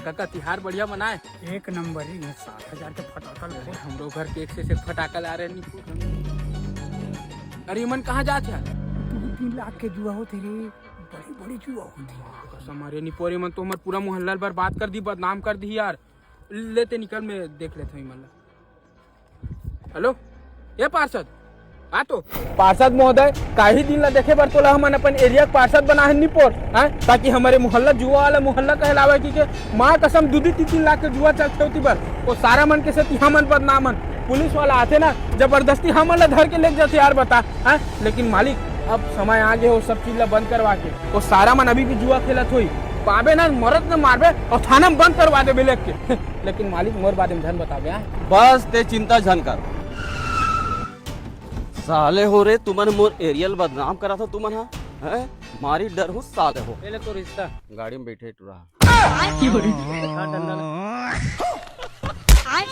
काका तिहार बढ़िया मनाए। एक नंबर ही 7,000 के फटाका लगे। हमरो घर के एक से फटाका ला रहे नहीं। अरे मन कहाँ जाते यार? 3 लाख के जुआ होती रे, बड़ी बड़ी जुआ होती। हमारे निपोरे मन तो हमारे पूरा मोहल्ला बर्बाद कर दी, बदनाम कर दी यार। लेते निकल, मैं देख लेता हूँ मतलब। हेलो ये पार्षद आ तो पार्षद महोदय काहे दिन ला देखे बर तोला हमन अपन एरिया के पार्षद बना है निपोर हैं, ताकि हमारे मोहल्ला जुआ वाला मोहल्ला कहलावे की के माँ कसम 2-3 लाख के जुआ चलते होती बर वो सारा मन के साथ हमन बदनाम। पुलिस वाला आते ना जबरदस्ती हमन ला धर के ले जाते यार बता हैं। लेकिन मालिक अब समय आ गए वो सब चीज ला बंद करवा के वो सारा मन अभी भी जुआ खेलत हुई पाबे ना मरद न मारबे और थाना में बंद करवा दे लेक के। लेकिन मालिक मोर बारे में धन बताबे। बस ते चिंता झन कर साले हो रे, तुमन मोर एरियल बदनाम करा था तुमन है मारी डर हो साले हो। ले तो रिश्ता गाड़ी में बैठे टुरा Ay!